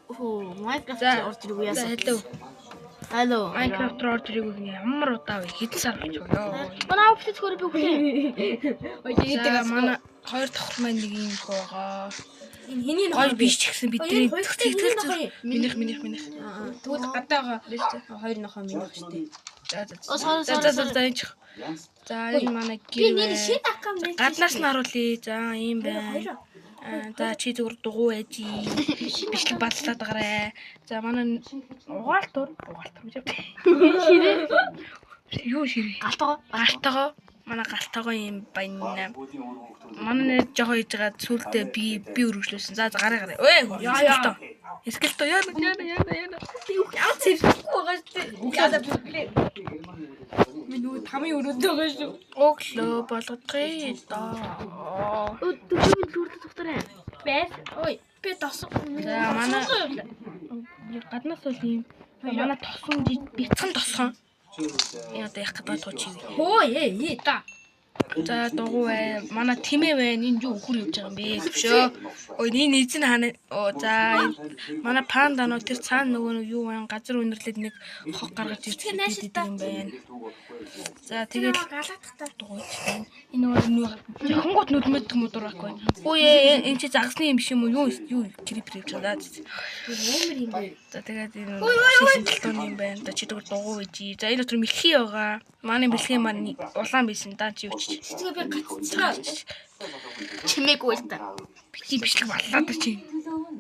Minecraft орж ирэх үе яасан. Алло. Minecraft орж ирэх үе ямар удаа вэ? Хэдэн сар болж байна ёо. Манай офис хөрөв би За манай хоёр давхар маань нэг юм байгаа. энэ хэний Гой биш ч гэсэн бидний сэтгэл минийх. тэгвэл гадаага хоёр нохоо минийх штэ. За энэ чих. За энэ манай гэр. Би нэр шид аккам нэр. Гаднаас нь харуулъя. За ийм байна. За чи зүгээр дугуй байж бичлэг батлаад гараа. За манай угаалтур гэж ширээ. Юу ширээ? Галтагаа. Манай галтагаа юм байна. Манай нэр жоо хийж байгаа сүултээ би өргөжлөөсөн. За гараа. Яа. Эскэлто яана. Юу яац ирчихгүй байгаа шүү. Яада бүглээ. Минь тамийн өрөөд байгаа шүү. Өглөө болгоцгий доо. Дөрөвд лүрдэ доктораа. Бэс. Ой, би тосоо. За манай гаднаас бол юм. Манай тосон бяцхан тосхон. Яа да яг гэдэг тууч юу. Хөөе, та. За дугуй манай тэмээ байна. Энд юу өхөр явж байгаа юм бэ? Төвшөө. Ой энэ эзэн хаана. За манай панданоо тэр цаана нөгөө юу байна? Газар үнэрлээд нэг хог гаргаж ирчихсэн юм байна. За тэгээд галаатахтаа дугуй. Энэ нөгөө хөнгөт нүдмэд модурахгүй. Ой энэ чи загсны юм биш юм уу? Юу крипер явж байгаа. өмөр юм бэ. За тэгээд энэ шишинтэлтон юм байна. За чи тэгвэл дугуй гэж. За энэ дотор мэлхий байгаа. Манай бэлгийн маань улаан байсан даа чи юу ч. Тэгээ би гаццгаа. Чимээгүй л та. Би бичлэг баллаад чи.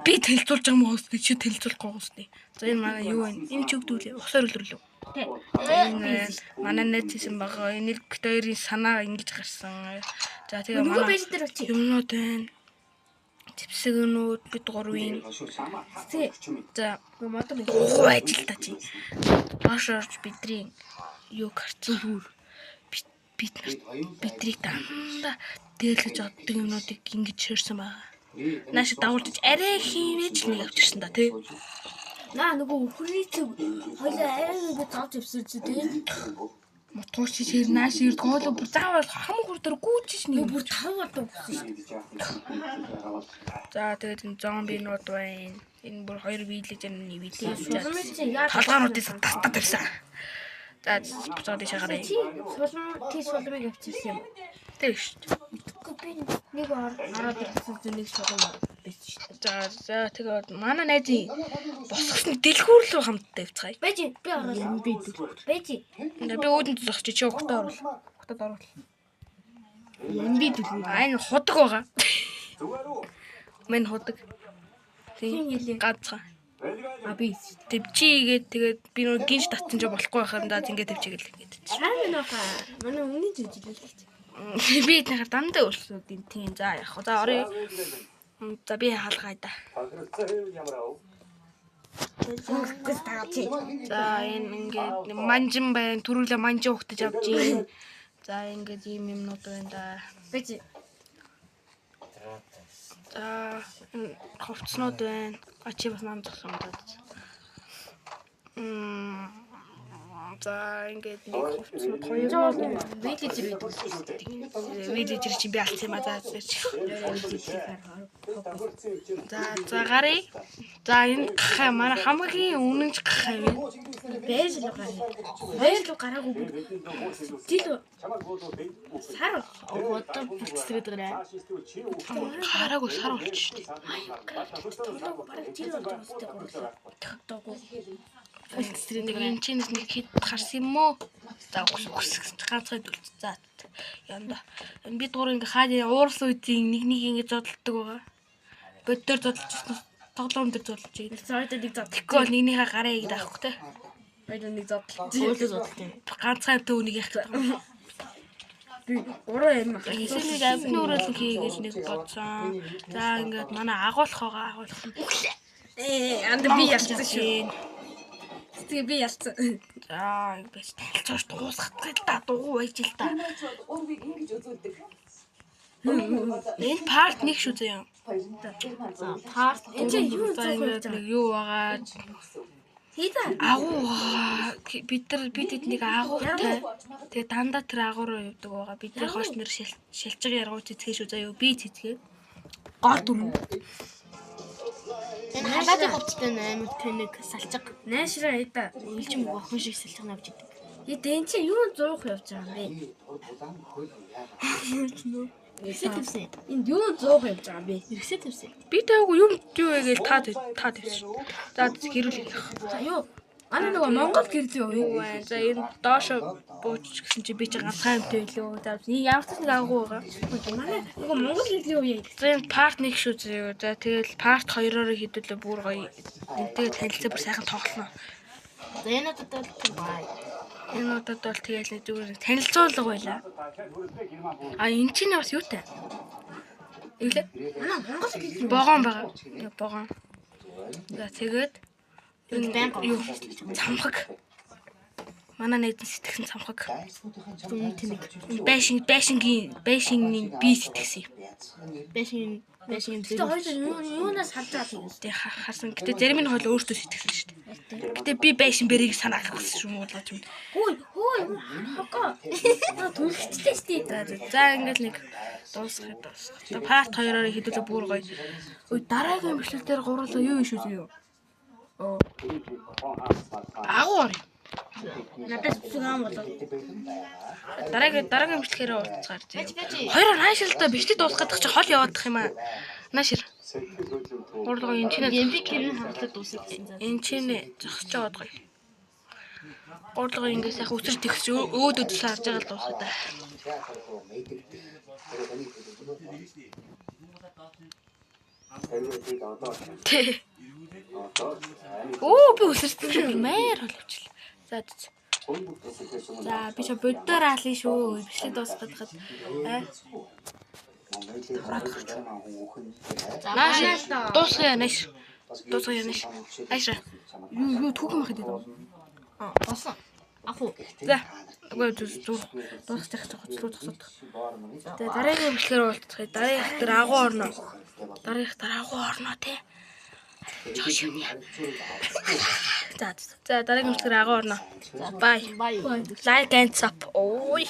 Би тэлцүүлж байгаа мó гэж чи тэлцүүлэхгүй гоосны. За энэ манай юу вэ? Энэ ч өгдүүлээ. Усаар өлөрлөө. Энэ манай нэтэйсэн байгаа. Энэ бит хоёрын санаа ингэж гарсан. За тэгээ манай пэйж дээр очив. юмнууд байна. Зэвсэгнүүд бид гурвын. За модон байж л та чи. Машаарч бидний юу гарцсан бүр бидний дандаа дээрлэж оддог юмнуудыг ингэж ширсэн байгаа. Нааш дагуулж арай хийвэж нэг авчирсан да тий. Наа нөгөө өхрийн цэг хоёлаа арай ингэ зовж өвсөрч тий. Мотгооч чи нааш ирд гоолоо бүр заавал хам хурд дээр гүйчиж нэг бүр таваад өгсөн шүү. За тэгээд энэ зомбинууд байна. Энэ бүр хоёр биелэж энэ биелээ. Толгоонуудыг тастаа тавьсан. За буцаад шагараа. Сулмыг авчихсан юм. Тэг шүү дээ. Би нэг ороод ирсэн зүнийг сулм байсан шүү дээ. За тэгээд манай найзын босгосон дэлгүүр рүү хамтдаа явцгаая. Бэж би ороод би бэж. Би өөдөнд зогсчих чи өгтөө оруул. Өгтөд оруул. Ям би дэлгүүр. Энэ худаг байгаа. Мэн худаг. Тийм хэлээ. Ганцхан. Би Тэвчигээд тэгээд би нөгөө гинж татсан ч болохгүй байхаар даа ингээд тэвчигээл ингээд. Сайн нөха. Манай өмнө зүйлээ. Би тэгэхээр дандаа өөрсдөө тийм за яах вэ? За орё. За би хаалгаа да. За энэ ингээд манжин байна. Түрүүлээ манжин ухтаж авч ийн. За ингээд ийм юмнууд байна да. Бэж. За ховцнууд байна. Ачи бас нам зогсон юм даа. За ингээд нэг ховцнууд хоёр вилежер чи би алц юм а за. За гарыг. За энэ манай хамгийн үнэнч гах юм. Бэж л гараа. Бэж л гараагүй. Жил сар одоо бүлцэрэд гараа. Гараагүй сар болчих шүү дээ. Бараг жил болчихтой гурлаа. Нэг энэ чинь нэг хэд гарсан юм уу? За үхсэх ганцхан дүлц. За янда. Би дуур ингээ хаад уурс үеийн нэг ингээ зодтолдог байгаа. Бод дээр зодтолчихсон. Тоглоом дээр зодтолж байгаа. Цаадад нэг зод. Тэгэхгүй бол нэгнийхээ гараа ийд авах те. Баяр нэг зодтолж. Өөрөө зодтолж. Ганцхан төвнийг яах гэдэг. Би ураа юм. Эсвэл амны өрөөлөн хийгээж нэг бодсон. За ингээд манай агуулах байгаа агуулах. Анд би ялцсан шүү. Тэгээ би ялцсан. За ингэж талцууш дуусгах та дугуй байж л та. Энэ парт нэг шүү заяа. За парт энэ юу нэг юу байгаа. Хийдэ. Агуу бид нэг агуутай. Тэгээ дандаа тэр агуу руу явдаг байгаа. Бидний хоош нэр шилж байгаа яргуу цэцгээ шүү заяа. Би цэцгээ. Гол дүр. Энэ халаатын хувцастай амар тэнэг салчиг. Найшраа яда. Илжим охин шиг салчиг навж идэг. Энд чи юу зуух явж байгаа юм бэ? Ирсэ тавьсан. Энд юу зуух явж байгаа юм бэ? Ирсэ тавьсан. Би таагүй юм юу вэ гэж та тавьчих. За гэрүүл. За юу? Ана нөгөө Монгол гэрлээ юу? Юу вэ? За энэ доошо бууч гэсэн чи би чи ганцхан юмтай байлоо. За ямар ч нэг агуу байгаа. Манай нөгөө Монгол гэрлээ юу яа? За энэ парт 1 шүү зөө. За тэгэл парт 2-оор хийдүүлээ бүр гоё. Энтэйгээ танилцаа бүр сайхан тоглоно. За энэ удаад бол бай. Энэ удаад бол тэгэл нэг зүгээр танилцуулга байлаа. А энэ чинь бас юутай? Иглээ. Манай Монгол гэрлээ. Богоон байгаа. Богоон. За тэгээд Энэ банк юу цамхаг. Манай найз сэтгэсэн цамхаг. юм тэнэг. Байшингийн би сэтгэсэн. Бэшин Тэ хоёр юунаас харж байгаа юм. Тэ харсан. Гэтэ зарим нь хоол өөртөө сэтгэсэн шүү дээ. Гэтэ би байшин бэрийг санаах гэсэн юм уу л юм. Хөөе. Хогоо. Түлхчтэй штий. За ингээд нэг дуусгах. За парт 2-оор хийдүүлээ бүр гоё. Ой дараагийн бичлэг дээр гурлаа юу шүү зөө. Агуур. Надад зүг аам болоо. Дараагийн бичлэгээр уулзгаар зөө. Хоёроор наашилтаа бичлэг дуусгах гэж хол яваадах юм аа. Наашир. Гурлаа энэ чинь би гэрийн хамтлаг дуусгасан. энэ чинь зогсож яваад гоё. Гурлаа ингэ сайхан үсэр тэгс өөдөөд сарж байгаа л дуусах та. Тэ. Оо би үсэрсэн мээр боловчлаа. За би ч боддоор аалын шүү. Бичлэг дуусгаад хад. Нааш дуусгая нааш. Айшра. Юу түүхэн мах гэдэг юм. Босон. Аху. За. Үгүй дуусчих зохицлуу зогсоод. Тэгээ дараагийн бичлэгээр уулзах. Дараагийнх дээр агуу орно. Тий. Жош юм яа. За дараагийн бичлэгээр агуу орно. Bye. Like and sub. Ой.